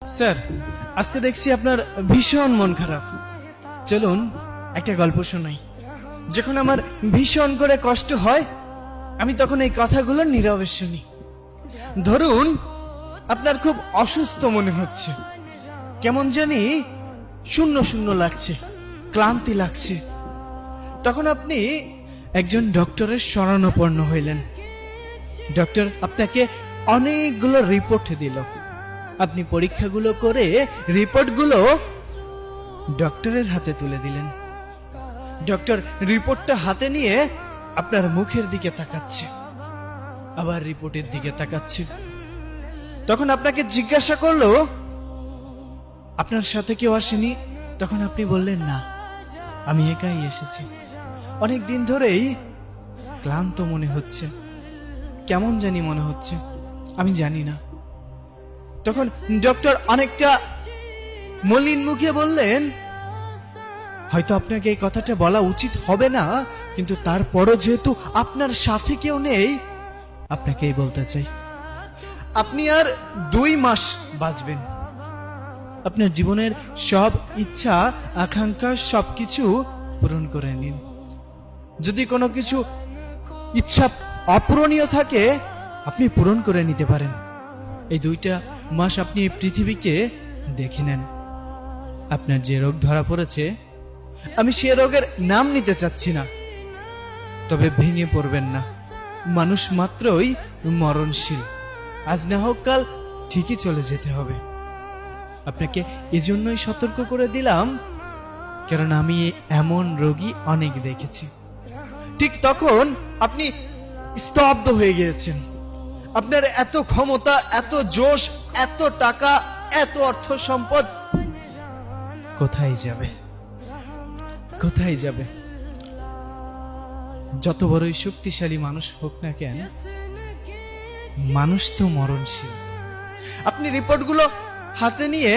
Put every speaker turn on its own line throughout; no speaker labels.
Sir, আজকে দেখছি আপনার ভীষণ মন খারাপ। চলুন একটা গল্প শোনাই। যখন আমার ভীষণ করে কষ্ট হয়, আমি তখন এই কথাগুলো নীরবে শুনি। ধরুন আপনার খুব অসুস্থ মনে হচ্ছে, কেমন জানি শূন্য শূন্য লাগছে, ক্লান্তি লাগছে। তখন আপনি একজন ডক্টরের শরণাপন্ন হইলেন। ডক্টর আপনাকে অনেকগুলো রিপোর্ট দিল। আপনি পরীক্ষাগুলো করে রিপোর্টগুলো ডক্টরের হাতে তুলে দিলেন। ডক্টর রিপোর্টটা হাতে নিয়ে আপনার মুখের দিকে তাকাচ্ছে, আবার রিপোর্টের দিকে তাকাচ্ছে। তখন আপনাকে জিজ্ঞাসা করলো, আপনার সাথে কেউ আসেনি? তখন আপনি বললেন, না, আমি একাই এসেছি। অনেক দিন ধরেই ক্লান্ত মনে হচ্ছে, কেমন জানি মনে হচ্ছে, আমি জানি না। তখন ডক্টর অনেকটা মলিন মুখে বললেন, হয়তো আপনাকে এই কথাটা বলা উচিত হবে না, কিন্তু তারপরও যেহেতু আপনার সাথে কেউ নেই, আপনাকেই বলতে চাই, আপনি আর 2 মাস বাঁচবেন। আপনার জীবনের সব ইচ্ছা আকাঙ্ক্ষা সবকিছু পূরণ করে নিন। যদি কোনো কিছু ইচ্ছা অপূরণীয় থাকে, আপনি পূরণ করে নিতে পারেন। এই 2টা মাস আপনি এই পৃথিবীকে দেখে নেন। আপনার যে রোগ ধরা পড়েছে, আমি সে রোগের নাম নিতে চাচ্ছি না, তবে ভেঙে পড়বেন না। মানুষ মাত্রই মরণশীল, আজ না হোক কাল ঠিকই চলে যেতে হবে। আপনাকে এজন্যই সতর্ক করে দিলাম, কারণ আমি এমন রোগী অনেক দেখেছি। ঠিক তখন আপনি স্তব্ধ হয়ে গিয়েছেন। আপনার এত ক্ষমতা, এত জোশ, এত টাকা, এত অর্থ সম্পদ কোথায় যাবে? কোথায় যাবে? যত বড়ই শক্তিশালী মানুষ হোক না কেন, মানুষ তো মরণশীল। আপনি রিপোর্টগুলো হাতে নিয়ে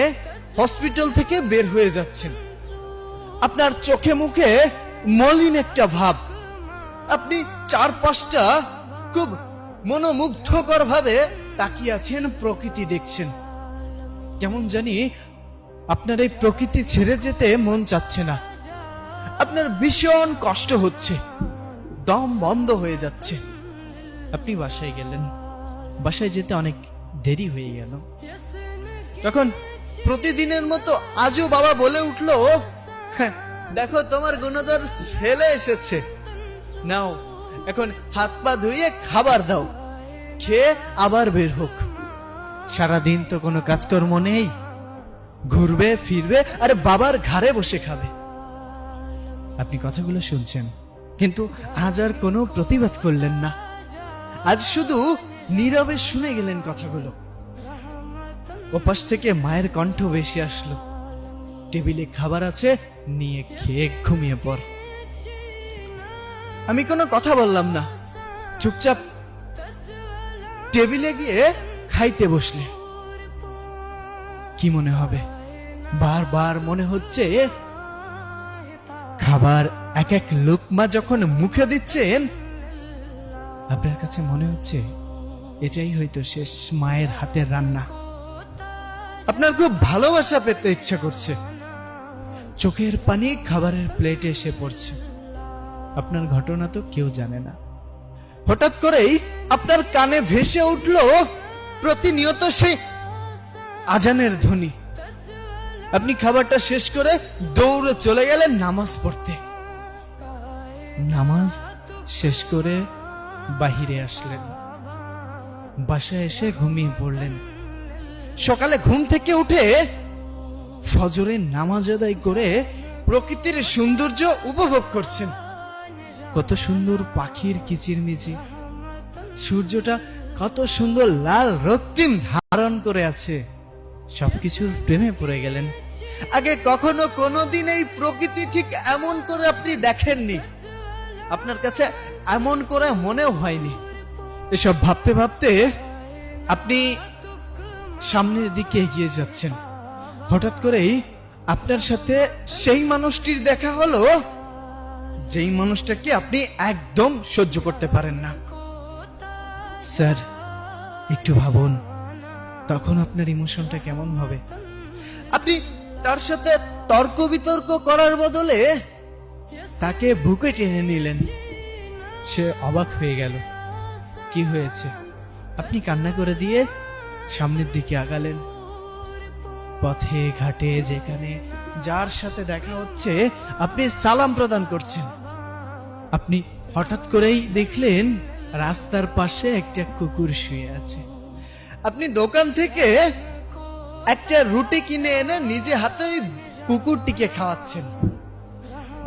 হসপিটাল থেকে বের হয়ে যাচ্ছেন। আপনার চোখে মুখে মলিন একটা ভাব। আপনি চারপাশটা খুব মনোমুগ্ধকর ভাবে তাকিয়ে আছেন, প্রকৃতি দেখছেন। কেমন জানি আপনার এই প্রকৃতি ছেড়ে যেতে মন চাচ্ছে না। আপনার ভীষণ কষ্ট হচ্ছে, দম বন্ধ হয়ে যাচ্ছে। আপনি বাসায় গেলেন। বাসায় যেতে অনেক দেরি হয়ে গেল। তখন প্রতিদিনের মতো আজও বাবা বলে উঠলো, দেখো তোমার গুণধর ছেলে এসেছে, নাও এখন হাত পা ধুয়ে খাবার দাও, খেয়ে আবার বের হোক। সারাদিন তো কোনো কাজকর্ম নেই, ঘুরবে ফিরবে আর বাবার ঘাড়ে বসে খাবে। আপনি কথাগুলো শুনছেন, কিন্তু আজ আর কোনো প্রতিবাদ করলেন না। আজ শুধু নীরবে শুনে গেলেন কথাগুলো। ওপাশ থেকে মায়ের কণ্ঠ ভেসে আসলো, টেবিলে খাবার আছে, নিয়ে খেয়ে ঘুমিয়ে পড়। আমি কোনো কথা বললাম না, চুপচাপ টেবিলে গিয়ে খাইতে বসলে। কি মনে হবে? বারবার মনে হচ্ছে খাবার এক এক লুকমা যখন মুখে দিচ্ছেন, আপনার কাছে মনে হচ্ছে এটাই হয়তো শেষ মায়ের হাতের রান্না। আপনার খুব ভালোবাসা পেতে ইচ্ছা করছে। চোখের পানি খাবারের প্লেটে এসে পড়ছে। আপনার ঘটনা তো কেউ জানে না। হঠাৎ করেই আপনার কানে ভেসে উঠলো প্রতিনিয়ত সেই আজানের ধ্বনি। আপনি খাবারটা শেষ করে দৌড়ে চলে গেলেন নামাজ পড়তে। নামাজ শেষ করে বাহিরে আসলেন। বাসায় এসে ঘুমিয়ে পড়লেন। সকালে ঘুম থেকে উঠে ফজরের নামাজ আদায় করে প্রকৃতির সৌন্দর্য উপভোগ করছেন। কত সুন্দর পাখির কিচিরমিচির, সূর্যটা কত সুন্দর লাল রক্তিম ধারণ করে আছে। সবকিছুর প্রেমে পড়ে গেলেন। আগে কখনো কোনোদিন এই প্রকৃতি ঠিক এমন করে আপনি দেখেননি। আপনার কাছে এমন করে মনেও হয়নি। এসব ভাবতে ভাবতে আপনি সামনের দিকে এগিয়ে যাচ্ছেন। হঠাৎ করেই আপনার সাথে সেই মানুষটির দেখা হলো, যেই মানুষটাকে আপনি একদম সহ্য করতে পারেন না। স্যার, একটু ভাবুন, তখন আপনার ইমোশনটা কেমন হবে? আপনি তার সাথে তর্ক বিতর্ক করার বদলে তাকে বুকে টেনে নিলেন। সে অবাক হয়ে গেল। কি হয়েছে? আপনি কান্না করে দিয়ে সামনের দিকে আগালেন। পথে ঘাটে যেখানে যার সাথে দেখা হচ্ছে আপনি সালাম প্রদান করছেন। আপনি হঠাৎ করেই দেখলেন রাস্তার পাশে একটা কুকুর শুয়ে আছে। আপনি দোকান থেকে একটা রুটি কিনে এনে নিজে হাতে ওই কুকুরটিকে খাওয়াচ্ছেন।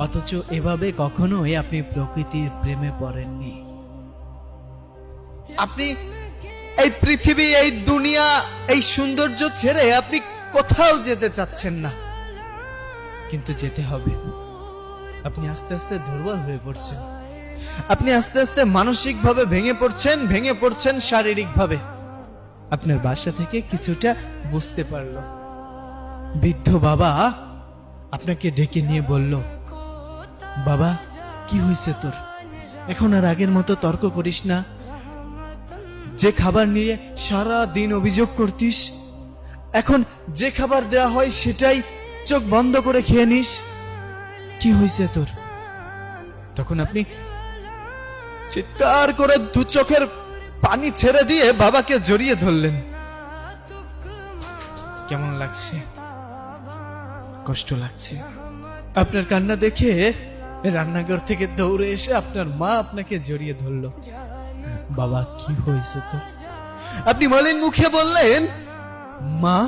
অথচ এভাবে কখনোই আপনি প্রকৃতির প্রেমে পড়েননি। আপনি এই পৃথিবী, এই দুনিয়া, এই সৌন্দর্য ছেড়ে আপনি কোথাও যেতে চাচ্ছেন না, কিন্তু যেতে হবে। আপনি আস্তে আস্তে দুর্বল হয়ে পড়ছেন। আপনি আস্তে আস্তে মানসিকভাবে ভেঙে পড়ছেন শারীরিকভাবে। আপনার বাসা থেকে কিছুটা বুঝতে পারল। বৃদ্ধ বাবা আপনাকে ডেকে নিয়ে বলল, বাবা কি হয়েছে তোর? এখন আর আগের মতো তর্ক করিস না। যে খাবার নিয়ে সারা দিন অভিযোগ করতিস, এখন যে খাবার দেয়া হয় সেটাই চোখ বন্ধ করে খেয়ে নিস। কি হয়েছে তোর? তখন আপনি চিৎকার করে দু চোখের পানি ছেড়ে দিয়ে বাবাকে জড়িয়ে ধরলেন। কেমন লাগছে? কষ্ট লাগছে। আপনার কান্না দেখে রান্নাঘর থেকে দৌড়ে এসে আপনার মা আপনাকে জড়িয়ে ধরল। বাবা কি হয়েছে তো? আপনি মলিন মুখে বললেন, মা।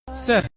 স্যার